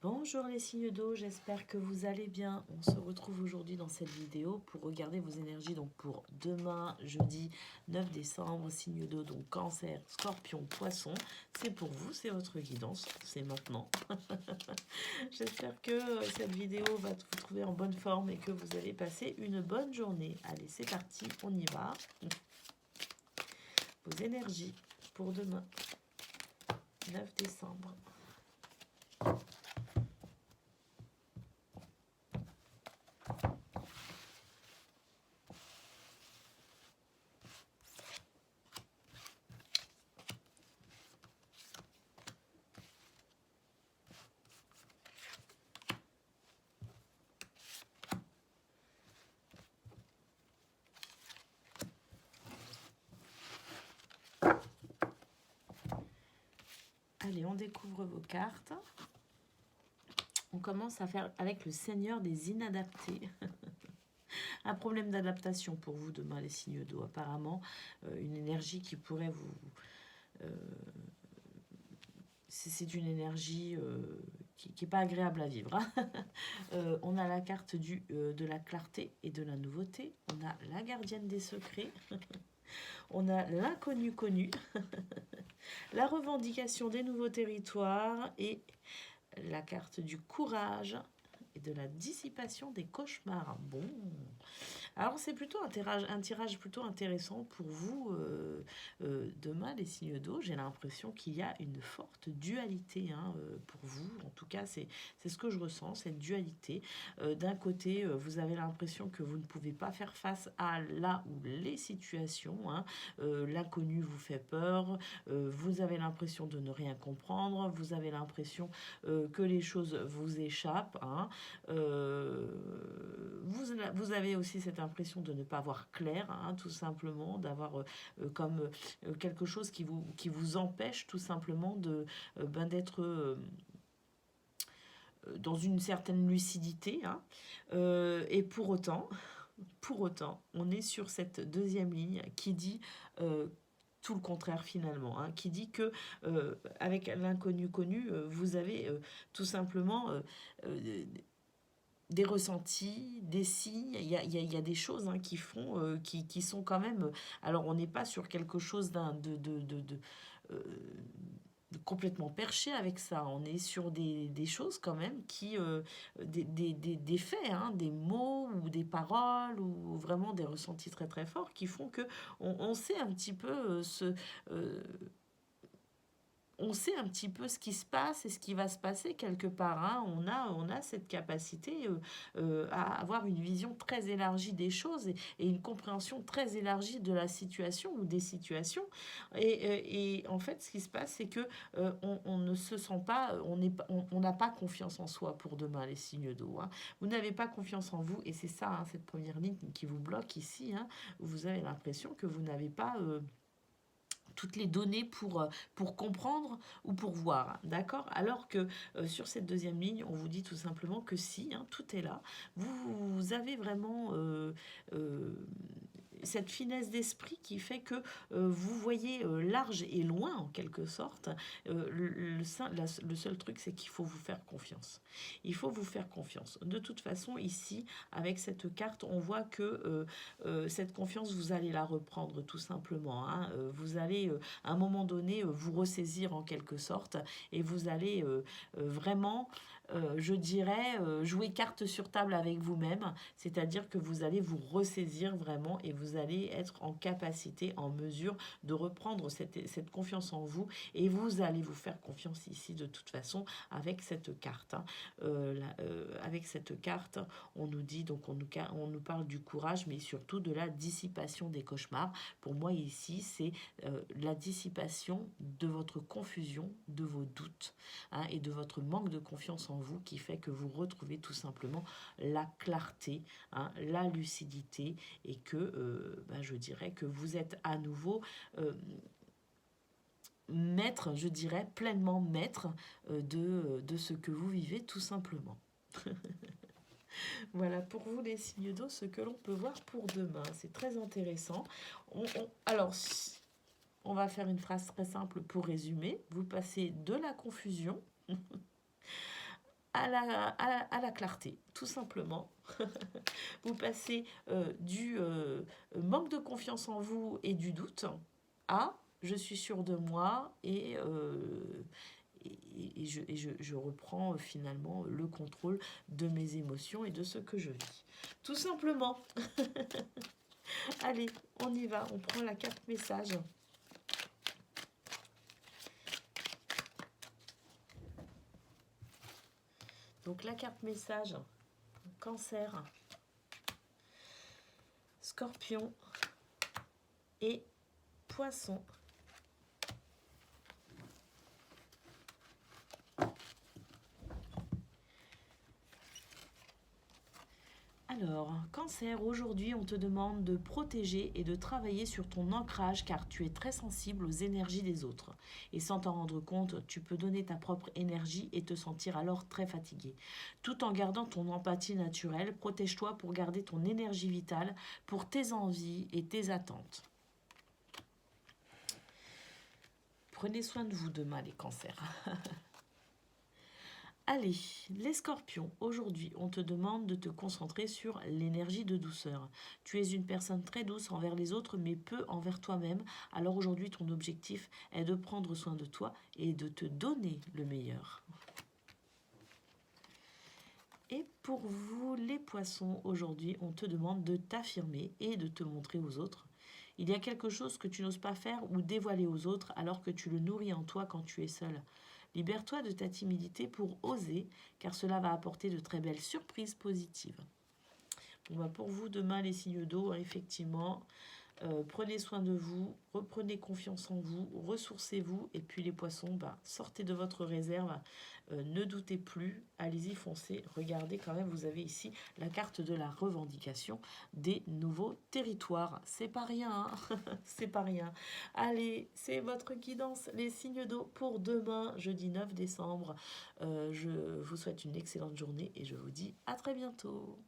Bonjour les signes d'eau, j'espère que vous allez bien. On se retrouve aujourd'hui dans cette vidéo pour regarder vos énergies. Donc pour demain, jeudi 9 décembre, signe d'eau, donc cancer, scorpion, poisson. C'est pour vous, c'est votre guidance, c'est maintenant. J'espère que cette vidéo va vous trouver en bonne forme et que vous allez passer une bonne journée. Allez, c'est parti, on y va. Vos énergies pour demain, 9 décembre. Allez, on découvre vos cartes. On commence à faire avec le Seigneur des inadaptés. Un problème d'adaptation pour vous demain, les signes d'eau. Apparemment, une énergie qui pourrait vous... c'est une énergie qui n'est pas agréable à vivre. Hein. On a la carte de la clarté et de la nouveauté. On a la gardienne des secrets. On a l'inconnu connu. La revendication des nouveaux territoires et la carte du courage et de la dissipation des cauchemars. Bon, alors c'est plutôt un tirage plutôt intéressant pour vous demain, les signes d'eau. J'ai l'impression qu'il y a une forte dualité hein, pour vous. En tout cas, c'est ce que je ressens, cette dualité. D'un côté, vous avez l'impression que vous ne pouvez pas faire face à là ou les situations. Hein. L'inconnu vous fait peur. Vous avez l'impression de ne rien comprendre. Vous avez l'impression que les choses vous échappent. Hein. Vous avez aussi cette impression de ne pas voir clair, hein, tout simplement, d'avoir comme quelque chose qui vous empêche tout simplement d'être dans une certaine lucidité. Hein. Et pour autant, on est sur cette deuxième ligne qui dit tout le contraire finalement, hein, qui dit que avec l'inconnu connu, vous avez tout simplement des ressentis, des signes, il y a des choses hein, qui font, qui sont quand même... Alors on n'est pas sur quelque chose euh, de complètement perché avec ça, on est sur des choses quand même qui... des faits, hein, des mots ou des paroles ou vraiment des ressentis très très forts qui font que on sait un petit peu euh, on sait un petit peu ce qui se passe et ce qui va se passer quelque part. Hein. On a cette capacité à avoir une vision très élargie des choses et une compréhension très élargie de la situation ou des situations. Et en fait, ce qui se passe, c'est que on ne se sent pas, on n'a pas confiance en soi pour demain, les signes d'eau. Hein. Vous n'avez pas confiance en vous et c'est ça, hein, cette première ligne qui vous bloque ici. Hein, où vous avez l'impression que vous n'avez pas... toutes les données pour comprendre ou pour voir, d'accord. Alors que sur cette deuxième ligne, on vous dit tout simplement que si, hein, tout est là, vous avez vraiment cette finesse d'esprit qui fait que vous voyez large et loin en quelque sorte. Le seul truc, c'est qu'il faut vous faire confiance. Il faut vous faire confiance. De toute façon, ici, avec cette carte, on voit que cette confiance, vous allez la reprendre tout simplement. Hein. Vous allez, à un moment donné, vous ressaisir en quelque sorte et vous allez vraiment... je dirais, jouer carte sur table avec vous-même, c'est-à-dire que vous allez vous ressaisir vraiment et vous allez être en capacité, en mesure de reprendre cette confiance en vous et vous allez vous faire confiance ici de toute façon avec cette carte. Hein. Avec cette carte, on nous dit, donc on nous parle du courage, mais surtout de la dissipation des cauchemars. Pour moi ici, c'est la dissipation de votre confusion, de vos doutes hein, et de votre manque de confiance en vous qui fait que vous retrouvez tout simplement la clarté, hein, la lucidité et que je dirais que vous êtes à nouveau maître, je dirais pleinement maître de ce que vous vivez tout simplement. Voilà pour vous les signes d'eau, ce que l'on peut voir pour demain. C'est très intéressant. Alors, on va faire une phrase très simple pour résumer. Vous passez de la confusion à la clarté, tout simplement. Vous passez du manque de confiance en vous et du doute à je suis sûre de moi et je reprends finalement le contrôle de mes émotions et de ce que je vis. Tout simplement. Allez, on y va, on prend la carte message. Donc la carte message, Cancer, Scorpion et Poisson. Alors, Cancer, aujourd'hui, on te demande de protéger et de travailler sur ton ancrage car tu es très sensible aux énergies des autres. Et sans t'en rendre compte, tu peux donner ta propre énergie et te sentir alors très fatigué. Tout en gardant ton empathie naturelle, protège-toi pour garder ton énergie vitale pour tes envies et tes attentes. Prenez soin de vous demain, les cancers. Allez, les scorpions, aujourd'hui, on te demande de te concentrer sur l'énergie de douceur. Tu es une personne très douce envers les autres, mais peu envers toi-même. Alors aujourd'hui, ton objectif est de prendre soin de toi et de te donner le meilleur. Et pour vous, les poissons, aujourd'hui, on te demande de t'affirmer et de te montrer aux autres. Il y a quelque chose que tu n'oses pas faire ou dévoiler aux autres alors que tu le nourris en toi quand tu es seul. Libère-toi de ta timidité pour oser, car cela va apporter de très belles surprises positives. Bon, bah pour vous, demain, les signes d'eau, effectivement, prenez soin de vous, reprenez confiance en vous, ressourcez-vous. Et puis les poissons, bah, sortez de votre réserve, ne doutez plus, allez-y, foncez. Regardez quand même, vous avez ici la carte de la revendication des nouveaux territoires. C'est pas rien, hein. C'est pas rien. Allez, c'est votre guidance, les signes d'eau pour demain, jeudi 9 décembre. Je vous souhaite une excellente journée et je vous dis à très bientôt.